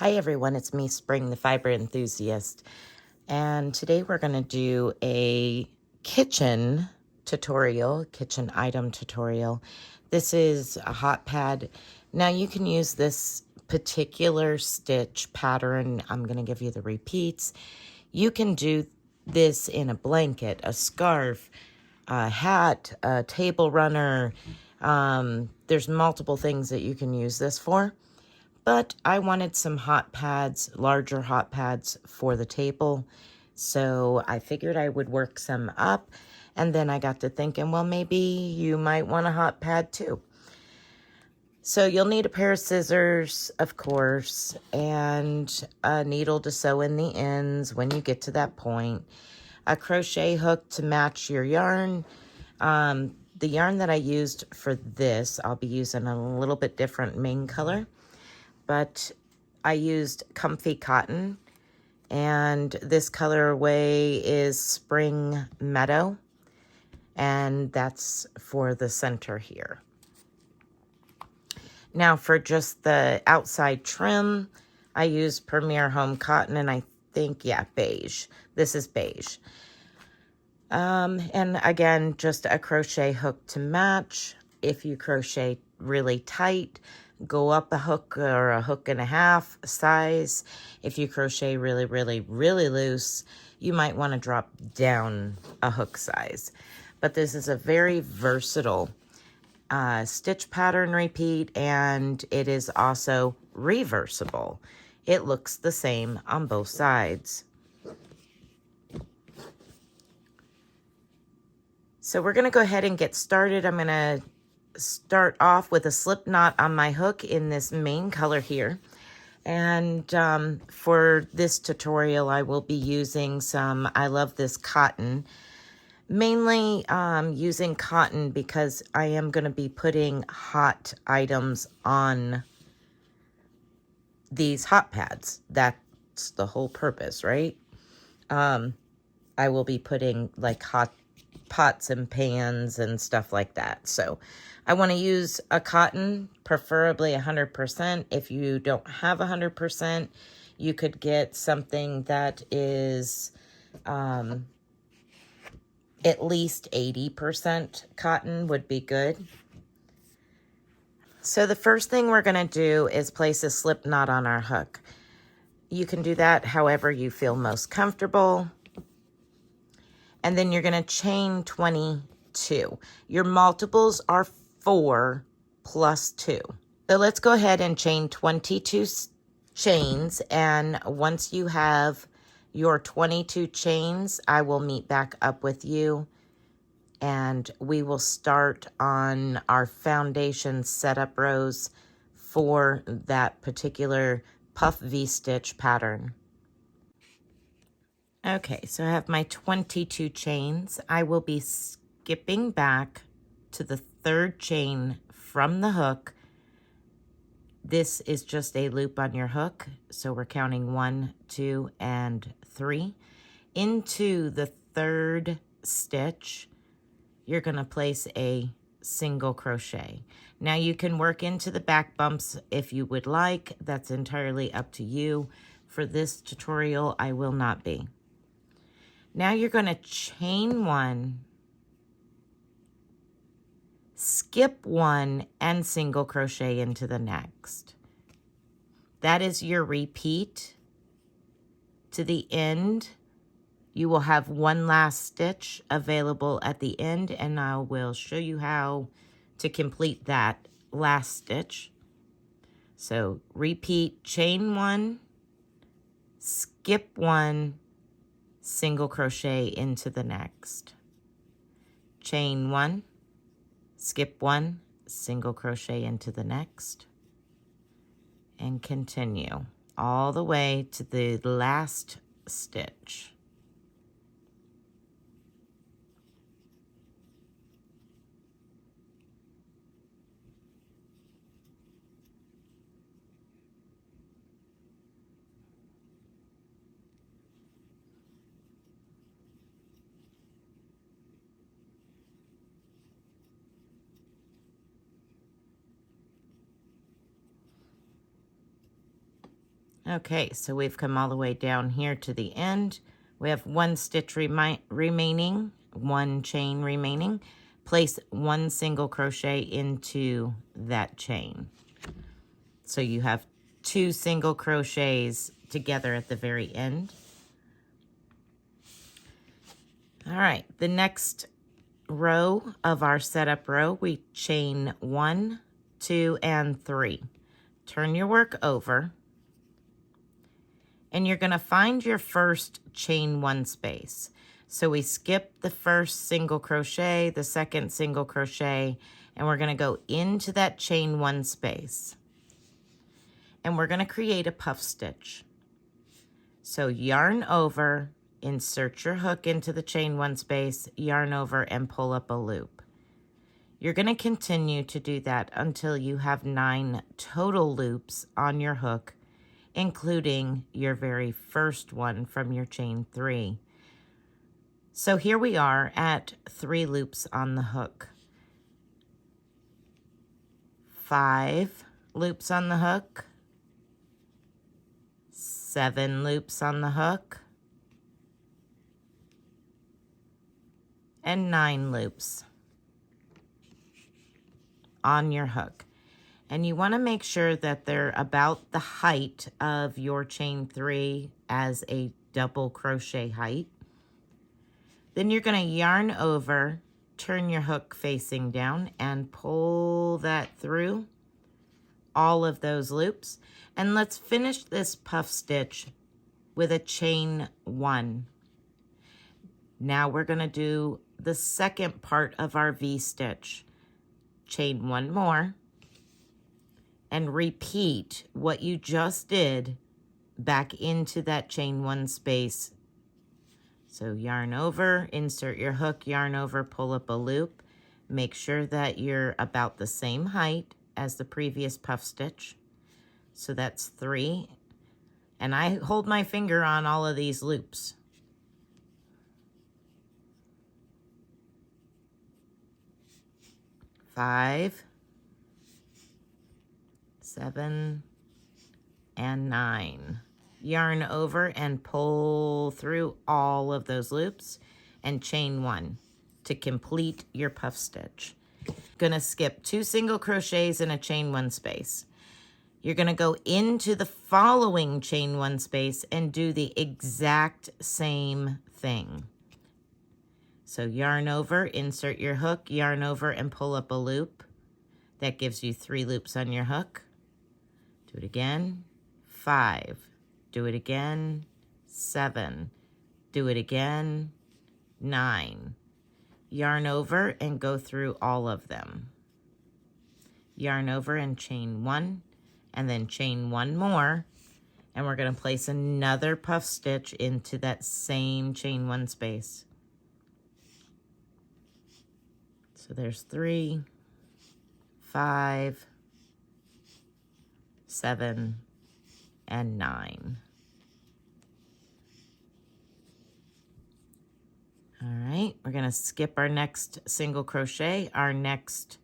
Hi everyone, it's me, Spring, the fiber enthusiast, and today we're going to do a kitchen tutorial, kitchen item tutorial. This is a Hotpad. Now you can use this particular stitch pattern. I'm going to give you the repeats. You can do this in a blanket, a scarf, a hat, a table runner. There's multiple things that you can use this for. But I wanted some hot pads, larger hot pads for the table. So I figured I would work some up. And then I got to thinking, well, maybe you might want a hot pad too. So you'll need a pair of scissors, of course, and a needle to sew in the ends when you get to that point. A crochet hook to match your yarn. The yarn that I used for this, I'll be using a little bit different main color. But I used Comfy Cotton, and this colorway is Spring Meadow, and that's for the center here. Now for just the outside trim, I used Premier Home Cotton, and I think, yeah, beige. This is beige. And again, just a crochet hook to match. If you crochet really tight, go up a hook or a hook and a half size. If you crochet really, really, really loose, you might want to drop down a hook size. But this is a very versatile stitch pattern repeat, and it is also reversible. It looks the same on both sides. So we're going to go ahead and get started. I'm going to start off with a slip knot on my hook in this main color here. And for this tutorial, I will be using some, I love this cotton. Mainly using cotton because I am going to be putting hot items on these hot pads. That's the whole purpose, right? I will be putting like hot pots and pans and stuff like that. So I want to use a cotton, preferably 100%. If you don't have 100%, you could get something that is at least 80% cotton would be good. So the first thing we're going to do is place a slip knot on our hook. You can do that however you feel most comfortable. And then you're going to chain 22. Your multiples are 4 plus 2. So let's go ahead and chain 22 chains. And once you have your 22 chains, I will meet back up with you. And we will start on our foundation setup rows for that particular puff V-stitch pattern. Okay, so I have my 22 chains. I will be skipping back to the third chain from the hook. This is just a loop on your hook, so we're counting 1, 2, and 3. Into the third stitch, you're going to place a single crochet. Now you can work into the back bumps if you would like. That's entirely up to you. For this tutorial, I will not be. Now you're going to chain 1, skip 1, and single crochet into the next. That is your repeat to the end. You will have one last stitch available at the end, and I will show you how to complete that last stitch. So repeat, chain 1, skip 1, single crochet into the next. Chain 1, skip 1, single crochet into the next, and continue all the way to the last stitch. Okay, so we've come all the way down here to the end. We have one stitch remaining, one chain remaining. Place one single crochet into that chain. So you have 2 single crochets together at the very end. All right, the next row of our setup row, we chain 1, 2, and 3. Turn your work over, and you're going to find your first chain 1 space. So we skip the first single crochet, the second single crochet, and we're going to go into that chain 1 space. And we're going to create a puff stitch. So yarn over, insert your hook into the chain 1 space, yarn over, and pull up a loop. You're going to continue to do that until you have 9 total loops on your hook, including your very first one from your chain 3. So here we are at 3 loops on the hook. 5 loops on the hook. 7 loops on the hook. And 9 loops on your hook. And you want to make sure that they're about the height of your chain 3 as a double crochet height. Then you're going to yarn over, turn your hook facing down, and pull that through all of those loops. And let's finish this puff stitch with a chain 1. Now we're going to do the second part of our V-stitch. Chain 1 more, and repeat what you just did back into that chain 1 space. So yarn over, insert your hook, yarn over, pull up a loop. Make sure that you're about the same height as the previous puff stitch. So that's 3. And I hold my finger on all of these loops. 5, 7, and 9. Yarn over and pull through all of those loops and chain 1 to complete your puff stitch. Gonna skip 2 single crochets in a chain 1 space. You're gonna go into the following chain 1 space and do the exact same thing. So yarn over, insert your hook, yarn over, and pull up a loop. That gives you 3 loops on your hook. Do it again, 5. Do it again, 7. Do it again, 9. Yarn over and go through all of them. Yarn over and chain 1, and then chain 1 more, and we're going to place another puff stitch into that same chain 1 space. So there's 3, 5, 7, and 9. All right, we're going to skip our next single crochet, our next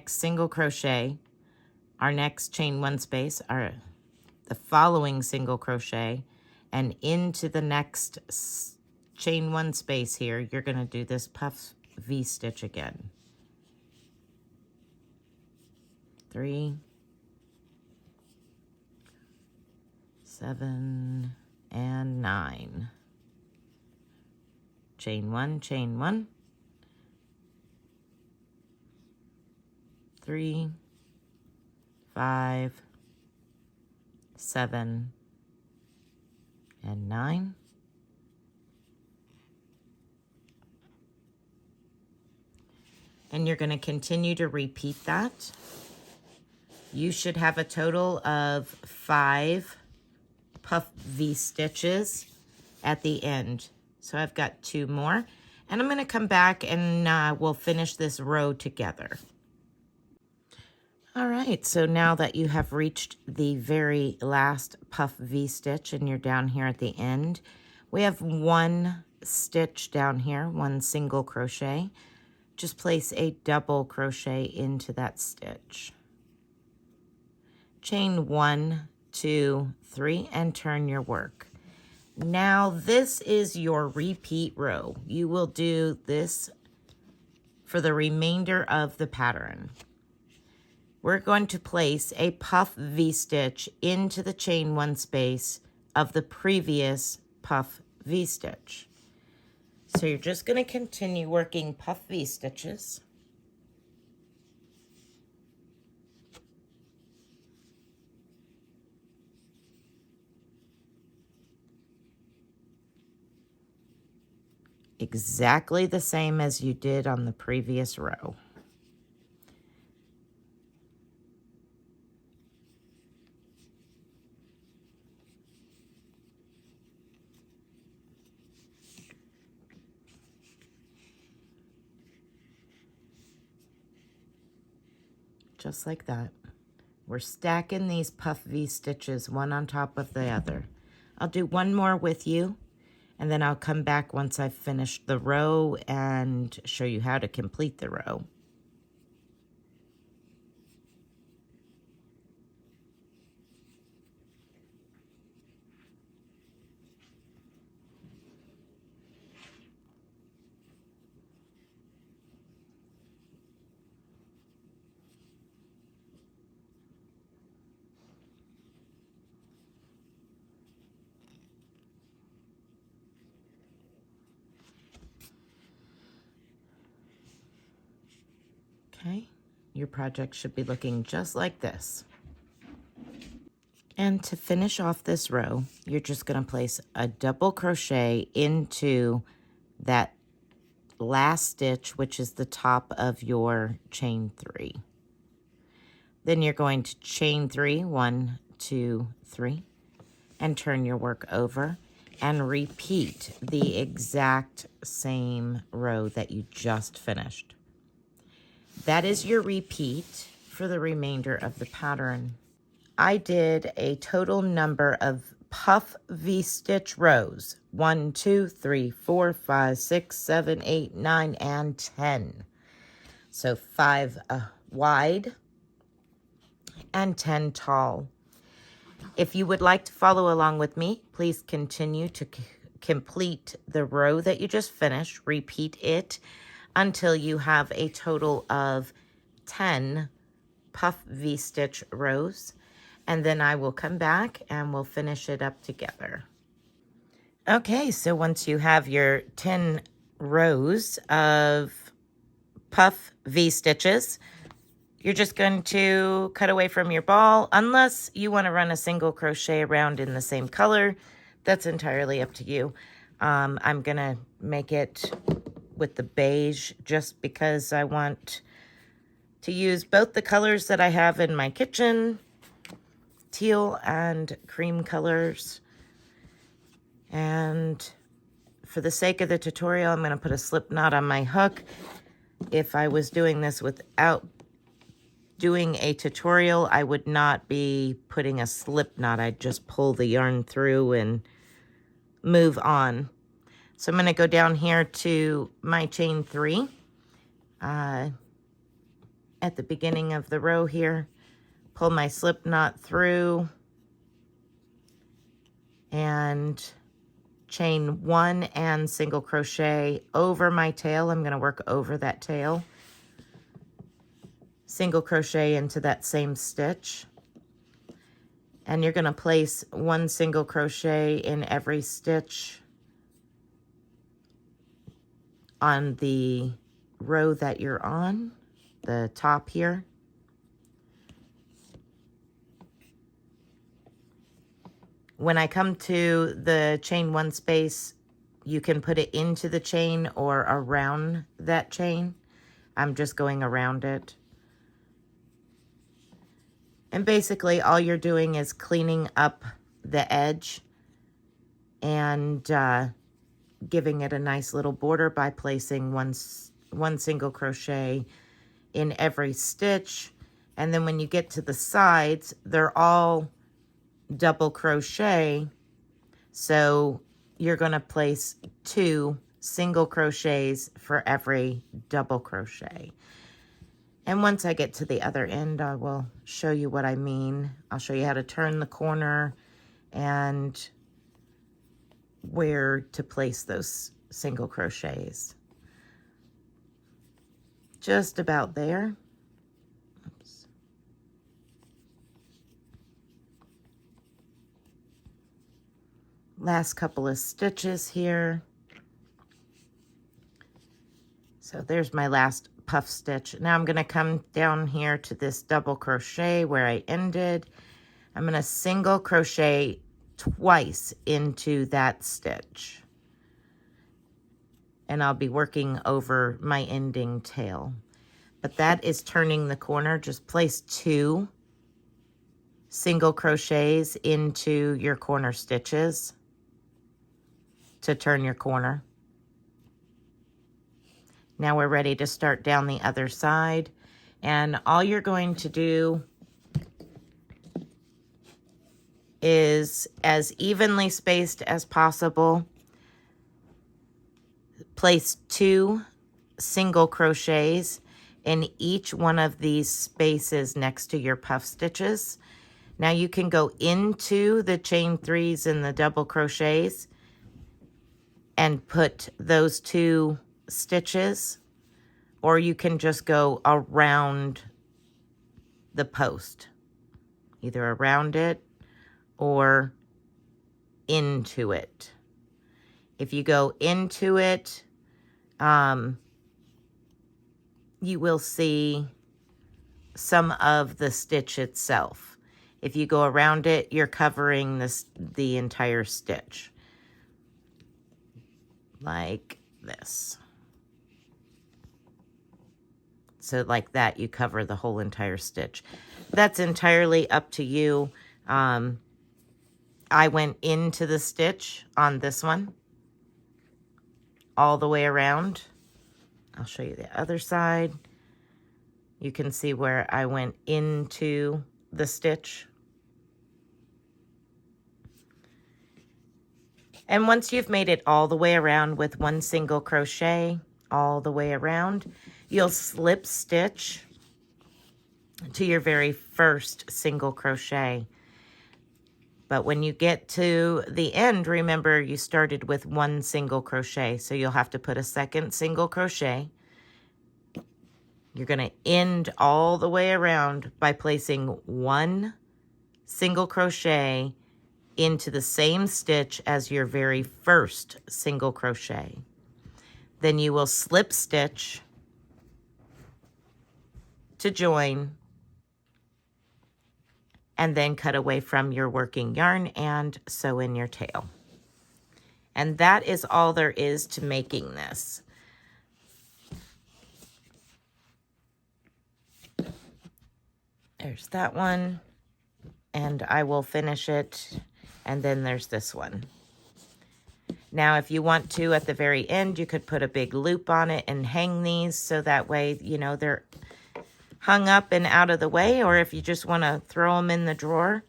single crochet, our next chain 1 space, the following single crochet, and into the next chain 1 space here, you're going to do this puff V-stitch again. 3, 7, and 9. Chain 1, chain 1. 3, 5, 7, and 9. And you're going to continue to repeat that. You should have a total of 5 puff V-stitches at the end. So I've got 2 more. And I'm going to come back and we'll finish this row together. All right, so now that you have reached the very last puff V-stitch and you're down here at the end, we have 1 stitch down here, 1 single crochet. Just place a double crochet into that stitch. chain 1, 2, 3, and turn your work. Now this is your repeat row. You will do this for the remainder of the pattern. We're going to place a puff V-stitch into the chain 1 space of the previous puff V-stitch. So you're just going to continue working puff V-stitches. Exactly the same as you did on the previous row. Just like that. We're stacking these puff V stitches one on top of the other. I'll do one more with you, and then I'll come back once I've finished the row and show you how to complete the row. Okay, your project should be looking just like this. And to finish off this row, you're just going to place a double crochet into that last stitch, which is the top of your chain 3. Then you're going to chain 3, 1, 2, 3, and turn your work over and repeat the exact same row that you just finished. That is your repeat for the remainder of the pattern. I did a total number of puff V-stitch rows. 1, 2, 3, 4, 5, 6, 7, 8, 9, and 10. So 5 wide and 10 tall. If you would like to follow along with me, please continue to complete the row that you just finished. Repeat it until you have a total of 10 puff V-stitch rows. And then I will come back and we'll finish it up together. Okay, so once you have your 10 rows of puff V-stitches, you're just going to cut away from your ball, unless you want to run a single crochet around in the same color. That's entirely up to you. I'm going to make it with the beige just because I want to use both the colors that I have in my kitchen, teal and cream colors. And for the sake of the tutorial, I'm going to put a slip knot on my hook. If I was doing this without doing a tutorial, I would not be putting a slip knot. I'd just pull the yarn through and move on. So I'm going to go down here to my chain 3 at the beginning of the row here, pull my slip knot through and chain 1 and single crochet over my tail. I'm going to work over that tail. Single crochet into that same stitch. And you're going to place 1 single crochet in every stitch on the row that you're on, the top here. When I come to the chain 1 space, you can put it into the chain or around that chain. I'm just going around it. And basically all you're doing is cleaning up the edge and giving it a nice little border by placing one single crochet in every stitch. And then when you get to the sides, they're all double crochet. So you're going to place 2 single crochets for every double crochet. And once I get to the other end, I will show you what I mean. I'll show you how to turn the corner and where to place those single crochets. Just about there. Oops. Last couple of stitches here. So there's my last puff stitch. Now I'm going to come down here to this double crochet where I ended. I'm going to single crochet twice into that stitch. And I'll be working over my ending tail. But that is turning the corner. Just place 2 single crochets into your corner stitches to turn your corner. Now we're ready to start down the other side. And all you're going to do is, as evenly spaced as possible, place 2 single crochets in each one of these spaces next to your puff stitches. Now you can go into the chain 3s and the double crochets and put those 2 stitches, or you can just go around the post, either around it or into it. If you go into it, you will see some of the stitch itself. If you go around it, you're covering the entire stitch, like this. So like that, you cover the whole entire stitch. That's entirely up to you. I went into the stitch on this one all the way around. I'll show you the other side. You can see where I went into the stitch. And once you've made it all the way around with 1 single crochet all the way around, you'll slip stitch to your very first single crochet. But when you get to the end, remember you started with 1 single crochet, so you'll have to put a second single crochet. You're going to end all the way around by placing 1 single crochet into the same stitch as your very first single crochet. Then you will slip stitch to join, and then cut away from your working yarn and sew in your tail. And that is all there is to making this. There's that one, and I will finish it, and then there's this one. Now, if you want to, at the very end, you could put a big loop on it and hang these, so that way, you know, they're hung up and out of the way, or if you just want to throw them in the drawer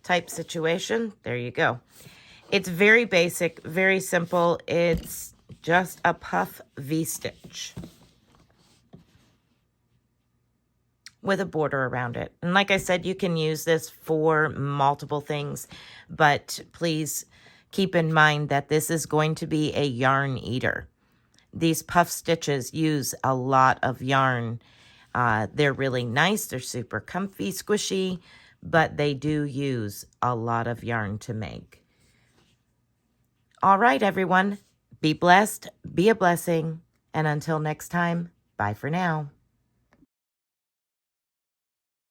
type situation, there you go. It's very basic, very simple. It's just a puff V-stitch with a border around it. And like I said, you can use this for multiple things, but please keep in mind that this is going to be a yarn eater. These puff stitches use a lot of yarn. They're really nice. They're super comfy, squishy, but they do use a lot of yarn to make. All right, everyone. Be blessed, be a blessing, and until next time, bye for now.